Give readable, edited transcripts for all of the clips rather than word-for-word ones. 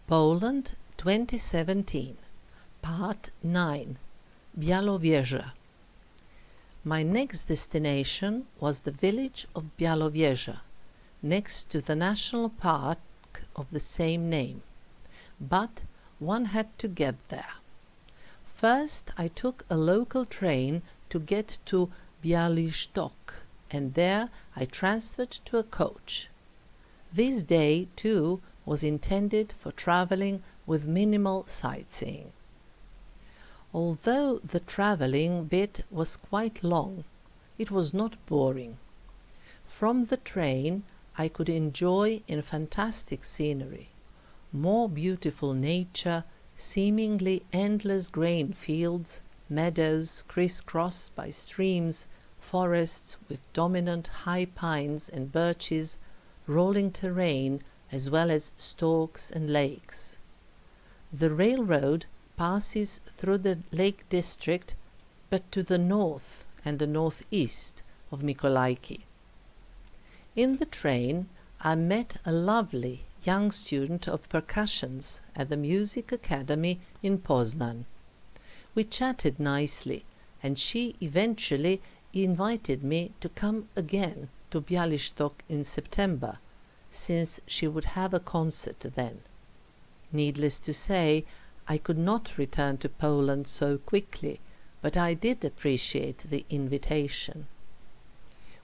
Poland 2017, Part 9, Bialowieza. My next destination was the village of Bialowieza, next to the national park of the same name, but one had to get there. First I took a local train to get to Białystok, and there I transferred to a coach. This day, too, was intended for travelling with minimal sightseeing. Although the travelling bit was quite long, it was not boring. From the train I could enjoy in fantastic scenery, more beautiful nature, seemingly endless grain fields, meadows crisscrossed by streams, forests with dominant high pines and birches, rolling terrain, as well as stalks and lakes. The railroad passes through the Lake District, but to the north and the northeast of Mikołajki. In the train I met a lovely young student of percussions at the Music Academy in Poznan. We chatted nicely, and she eventually invited me to come again to Białystok in September, since she would have a concert then. Needless to say, I could not return to Poland so quickly, but I did appreciate the invitation.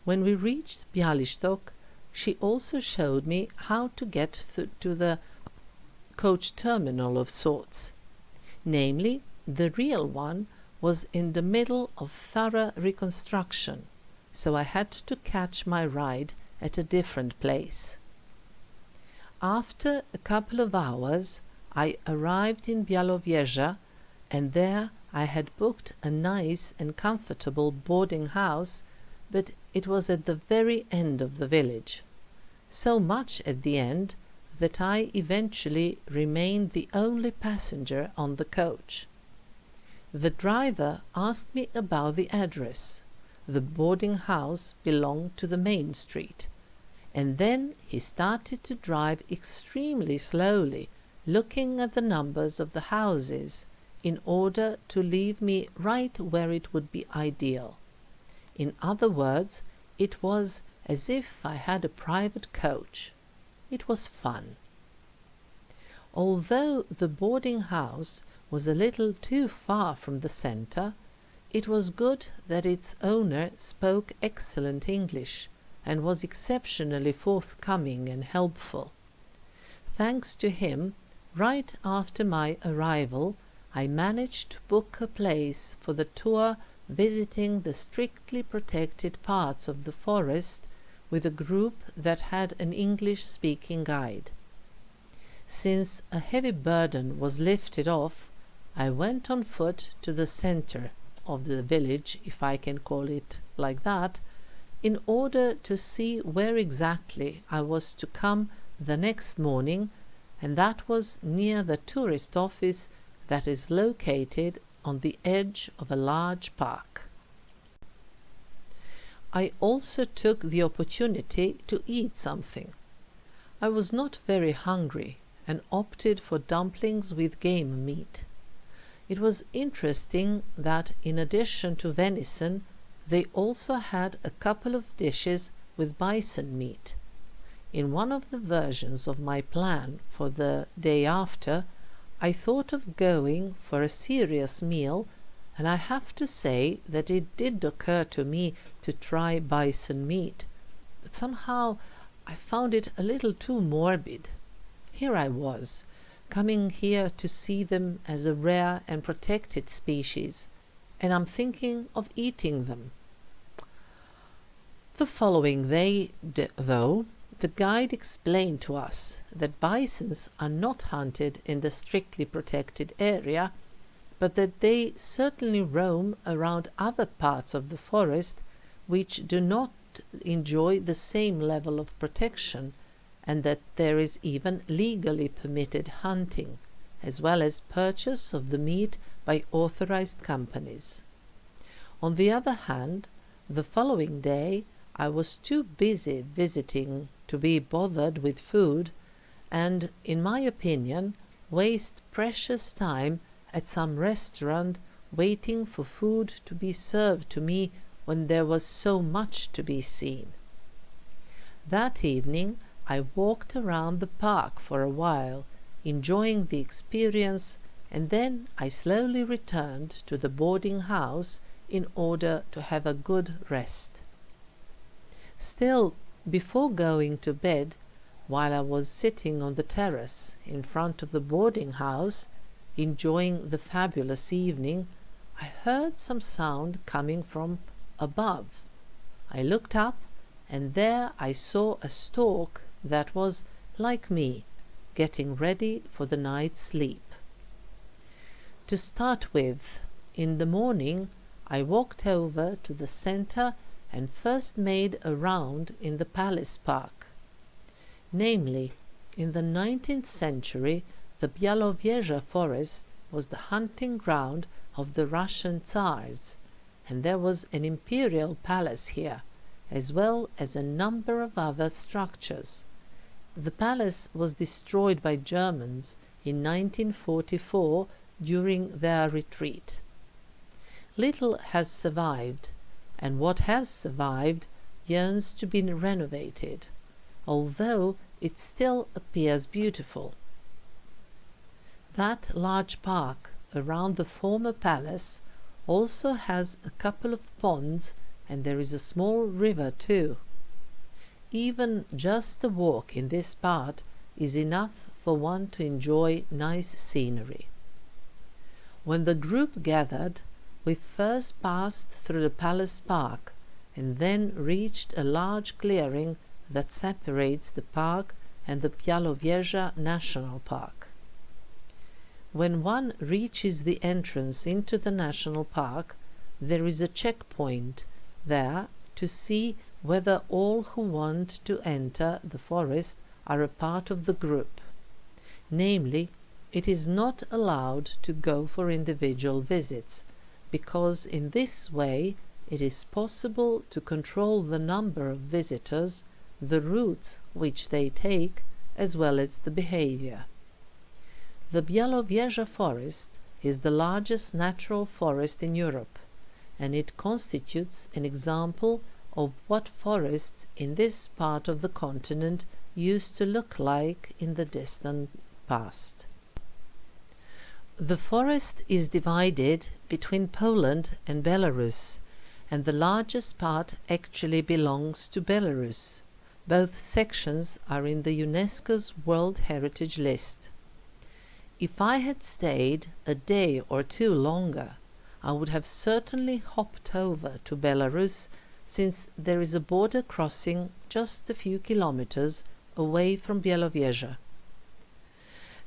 When we reached Białystok, she also showed me how to get to the coach terminal of sorts. Namely, the real one was in the middle of thorough reconstruction, so I had to catch my ride at a different place. After a couple of hours I arrived in Bialowieza, and there I had booked a nice and comfortable boarding house, but it was at the very end of the village, so much at the end that I eventually remained the only passenger on the coach. The driver asked me about the address. The boarding house belonged to the main street, and then he started to drive extremely slowly, looking at the numbers of the houses in order to leave me right where it would be ideal. In other words, it was as if I had a private coach. It was fun. Although the boarding house was a little too far from the center, it was good that its owner spoke excellent English and was exceptionally forthcoming and helpful. Thanks to him, right after my arrival, I managed to book a place for the tour visiting the strictly protected parts of the forest with a group that had an English-speaking guide. Since a heavy burden was lifted off, I went on foot to the center of the village, if I can call it like that, in order to see where exactly I was to come the next morning, and that was near the tourist office that is located on the edge of a large park. I also took the opportunity to eat something. I was not very hungry and opted for dumplings with game meat. It was interesting that in addition to venison, they also had a couple of dishes with bison meat. In one of the versions of my plan for the day after, I thought of going for a serious meal, and I have to say that it did occur to me to try bison meat, but somehow I found it a little too morbid. Here I was, coming here to see them as a rare and protected species, and I'm thinking of eating them. The following day, though, the guide explained to us that bisons are not hunted in the strictly protected area, but that they certainly roam around other parts of the forest which do not enjoy the same level of protection, and that there is even legally permitted hunting, as well as purchase of the meat by authorized companies. On the other hand, the following day I was too busy visiting to be bothered with food, and, in my opinion, waste precious time at some restaurant waiting for food to be served to me when there was so much to be seen. That evening I walked around the park for a while, enjoying the experience, and then I slowly returned to the boarding house in order to have a good rest. Still, before going to bed, while I was sitting on the terrace in front of the boarding house, enjoying the fabulous evening, I heard some sound coming from above. I looked up, and there I saw a stork that was, like me, getting ready for the night's sleep. To start with, in the morning I walked over to the center and first made a round in the palace park. Namely, in the 19th century, the Bialowieza forest was the hunting ground of the Russian Tsars, and there was an imperial palace here, as well as a number of other structures. The palace was destroyed by Germans in 1944 during their retreat. Little has survived, and what has survived yearns to be renovated, although it still appears beautiful. That large park around the former palace also has a couple of ponds, and there is a small river too. Even just the walk in this part is enough for one to enjoy nice scenery. When the group gathered, we first passed through the palace park and then reached a large clearing that separates the park and the Bialowieza National Park. When one reaches the entrance into the national park, there is a checkpoint there to see whether all who want to enter the forest are a part of the group. Namely, it is not allowed to go for individual visits, because in this way it is possible to control the number of visitors, the routes which they take, as well as the behavior. The Bialowieza forest is the largest natural forest in Europe, and it constitutes an example of what forests in this part of the continent used to look like in the distant past. The forest is divided between Poland and Belarus, and the largest part actually belongs to Belarus. Both sections are in the UNESCO's World Heritage List. If I had stayed a day or two longer, I would have certainly hopped over to Belarus, since there is a border crossing just a few kilometers away from Bialowieza.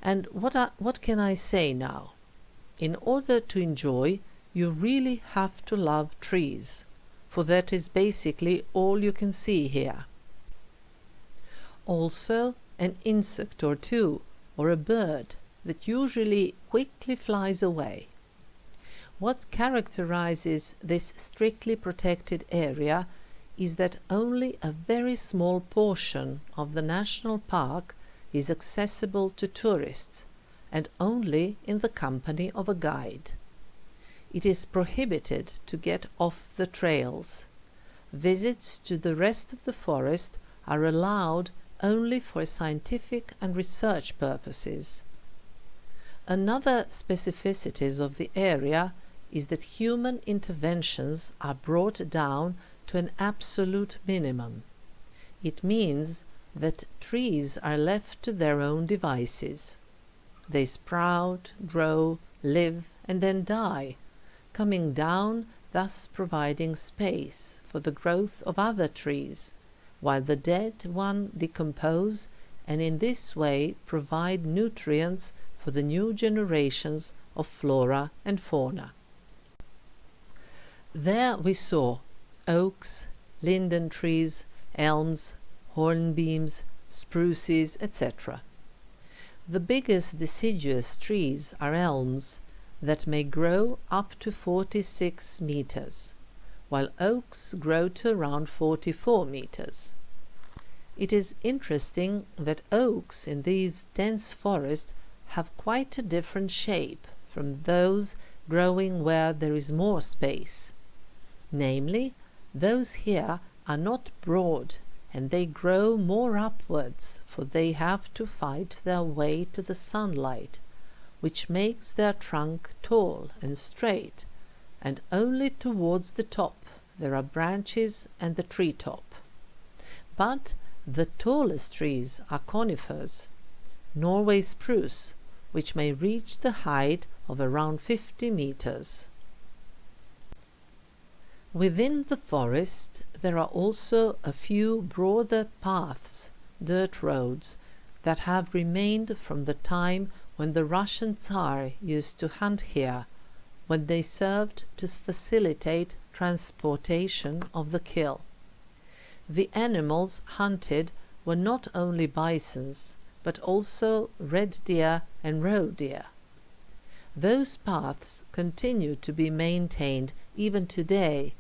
And what can I say now? In order to enjoy, you really have to love trees, for that is basically all you can see here. Also, an insect or two, or a bird, that usually quickly flies away. What characterizes this strictly protected area is that only a very small portion of the national park is accessible to tourists, and only in the company of a guide. It is prohibited to get off the trails. Visits to the rest of the forest are allowed only for scientific and research purposes. Another specificity of the area is that human interventions are brought down to an absolute minimum. It means that trees are left to their own devices. They sprout, grow, live, and then die, coming down, thus providing space for the growth of other trees, while the dead one decompose, and in this way provide nutrients for the new generations of flora and fauna. There we saw oaks, linden trees, elms, hornbeams, spruces, etc. The biggest deciduous trees are elms that may grow up to 46 meters, while oaks grow to around 44 meters. It is interesting that oaks in these dense forests have quite a different shape from those growing where there is more space. Namely, those here are not broad, and they grow more upwards, for they have to fight their way to the sunlight, which makes their trunk tall and straight, and only towards the top there are branches and the tree-top. But the tallest trees are conifers, Norway spruce, which may reach the height of around 50 meters. Within the forest there are also a few broader paths, dirt roads, that have remained from the time when the Russian Tsar used to hunt here, when they served to facilitate transportation of the kill. The animals hunted were not only bisons, but also red deer and roe deer. Those paths continue to be maintained even today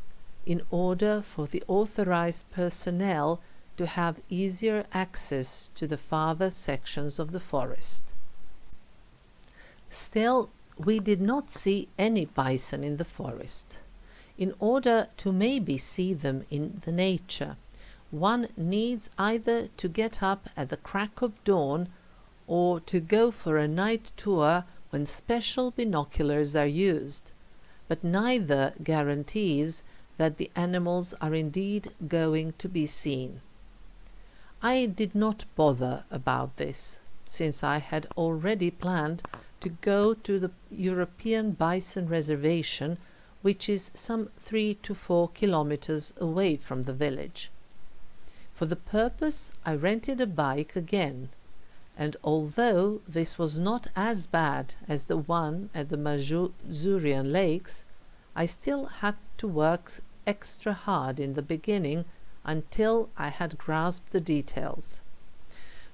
in order for the authorized personnel to have easier access to the farther sections of the forest. Still, we did not see any bison in the forest. In order to maybe see them in the nature, one needs either to get up at the crack of dawn or to go for a night tour when special binoculars are used, but neither guarantees that the animals are indeed going to be seen. I did not bother about this, since I had already planned to go to the European Bison Reservation, which is some 3 to 4 kilometers away from the village. For the purpose I rented a bike again, and although this was not as bad as the one at the Masurian Lakes, I still had to work extra hard in the beginning until I had grasped the details.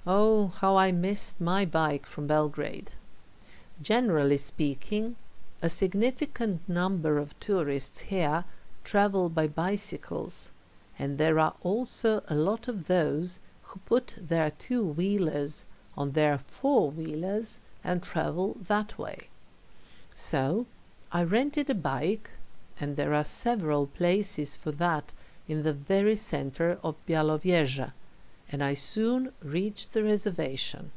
Oh, how I missed my bike from Belgrade! Generally speaking, a significant number of tourists here travel by bicycles, and there are also a lot of those who put their two-wheelers on their four-wheelers and travel that way. So I rented a bike, and there are several places for that in the very center of Bialowieza, and I soon reached the reservation.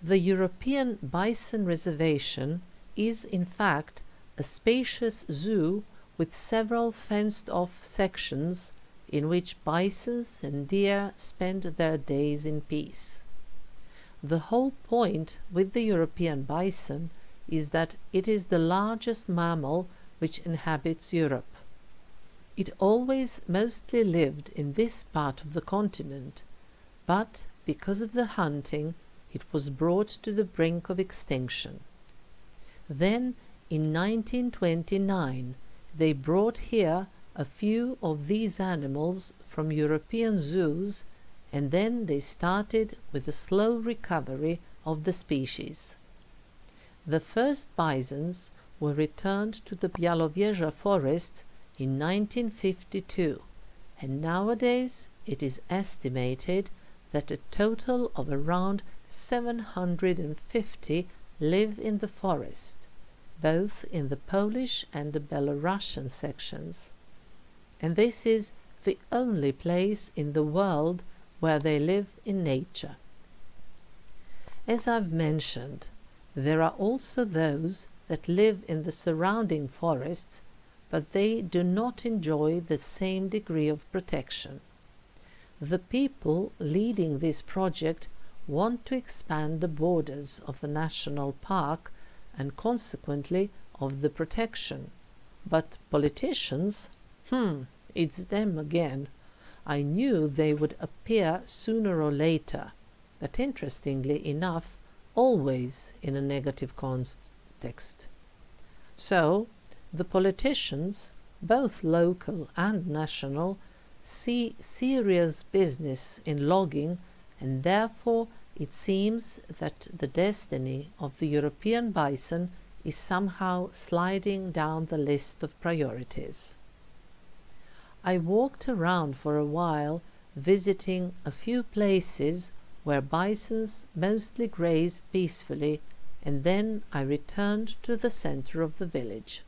The European Bison Reservation is in fact a spacious zoo with several fenced-off sections in which bisons and deer spend their days in peace. The whole point with the European bison is that it is the largest mammal which inhabits Europe. It always mostly lived in this part of the continent, but because of the hunting it was brought to the brink of extinction. Then, in 1929, they brought here a few of these animals from European zoos, and then they started with a slow recovery of the species. The first bisons were returned to the Bialowieza forests in 1952, and nowadays it is estimated that a total of around 750 live in the forest, both in the Polish and the Belarusian sections, and this is the only place in the world where they live in nature. As I've mentioned, there are also those that live in the surrounding forests, but they do not enjoy the same degree of protection. The people leading this project want to expand the borders of the national park and consequently of the protection. But politicians? It's them again. I knew they would appear sooner or later, but interestingly enough, always in a negative context. So, the politicians, both local and national, see serious business in logging, and therefore it seems that the destiny of the European bison is somehow sliding down the list of priorities. I walked around for a while, visiting a few places where bisons mostly grazed peacefully, and then I returned to the center of the village.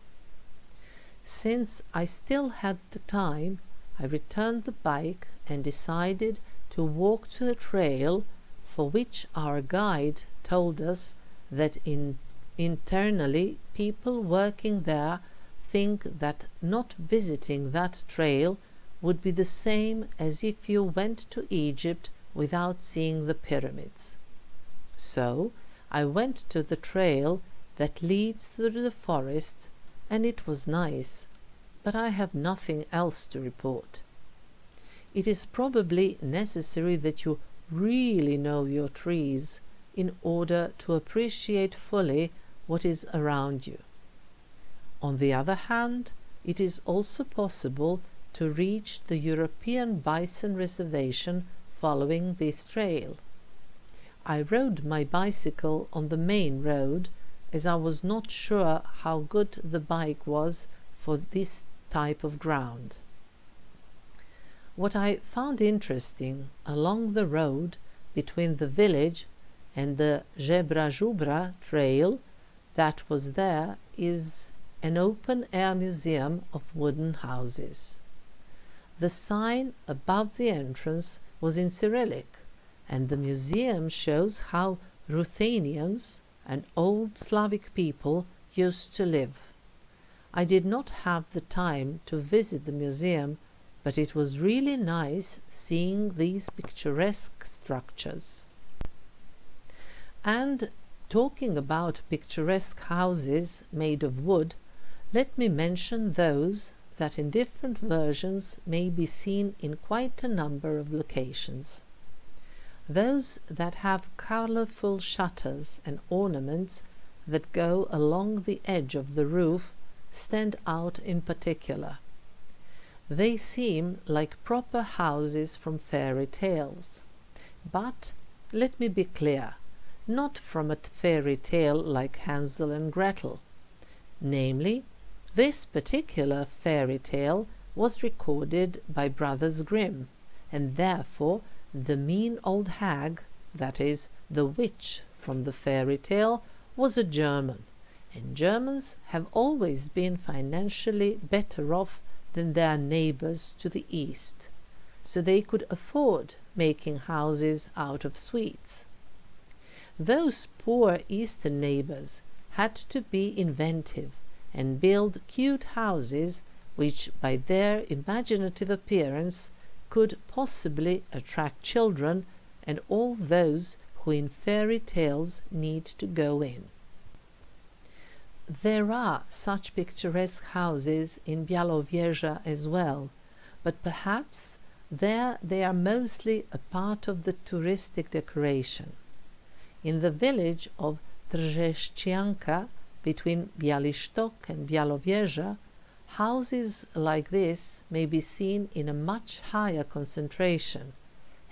Since I still had the time, I returned the bike and decided to walk to a trail for which our guide told us that internally people working there think that not visiting that trail would be the same as if you went to Egypt without seeing the pyramids. So I went to the trail that leads through the forest, and it was nice, but I have nothing else to report. It is probably necessary that you really know your trees in order to appreciate fully what is around you. On the other hand, it is also possible to reach the European Bison Reservation following this trail. I rode my bicycle on the main road, as I was not sure how good the bike was for this type of ground. What I found interesting along the road between the village and the Jebra Jubra trail that was there is an open-air museum of wooden houses. The sign above the entrance was in Cyrillic, and the museum shows how Ruthenians, an old Slavic people, used to live. I did not have the time to visit the museum, but it was really nice seeing these picturesque structures. And talking about picturesque houses made of wood, let me mention those that in different versions may be seen in quite a number of locations. Those that have colorful shutters and ornaments that go along the edge of the roof stand out in particular. They seem like proper houses from fairy tales. But let me be clear, not from a fairy tale like Hansel and Gretel. Namely, this particular fairy tale was recorded by Brothers Grimm, and therefore the mean old hag, that is, the witch from the fairy tale, was a German, and Germans have always been financially better off than their neighbors to the east, so they could afford making houses out of sweets. Those poor eastern neighbors had to be inventive and build cute houses which, by their imaginative appearance, could possibly attract children and all those who in fairy tales need to go in. There are such picturesque houses in Bialowieza as well, but perhaps there they are mostly a part of the touristic decoration. In the village of Trzeszcianka, between Białystok and Bialowieza, houses like this may be seen in a much higher concentration,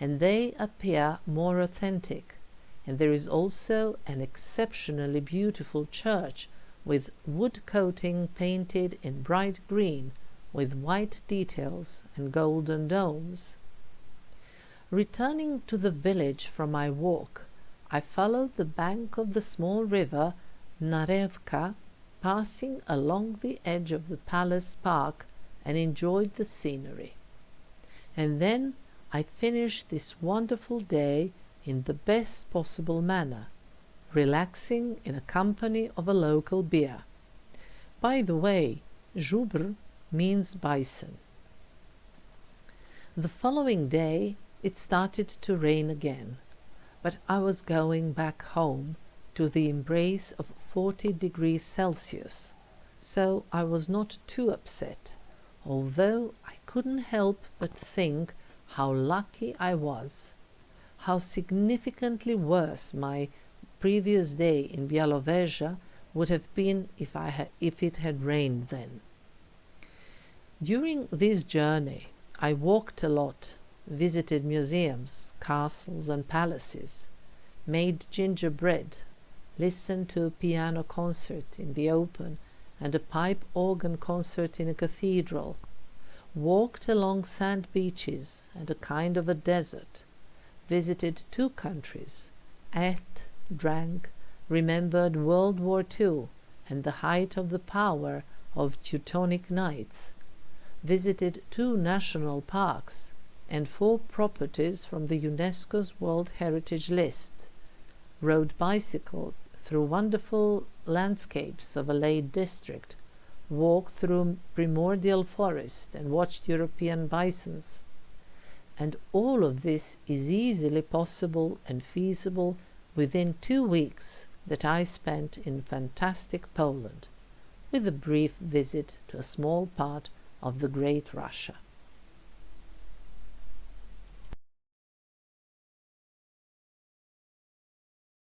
and they appear more authentic, and there is also an exceptionally beautiful church with wood coating painted in bright green with white details and golden domes. Returning to the village from my walk, I followed the bank of the small river Narewka, passing along the edge of the palace park, and enjoyed the scenery. And then I finished this wonderful day in the best possible manner, relaxing in a company of a local beer. By the way, Jubr means bison. The following day it started to rain again, but I was going back home to the embrace of 40 degrees Celsius, so I was not too upset, although I couldn't help but think how lucky I was, how significantly worse my previous day in Bialowieza would have been if it had rained then. During this journey I walked a lot, visited museums, castles and palaces, made gingerbread, listened to a piano concert in the open and a pipe organ concert in a cathedral, walked along sand beaches and a kind of a desert, visited 2 countries, ate, drank, remembered World War II and the height of the power of Teutonic Knights, visited 2 national parks and 4 properties from the UNESCO's World Heritage List, rode bicycle through wonderful landscapes of a Lake district, walked through primordial forest and watched European bisons. And all of this is easily possible and feasible within 2 weeks that I spent in fantastic Poland, with a brief visit to a small part of the Great Russia.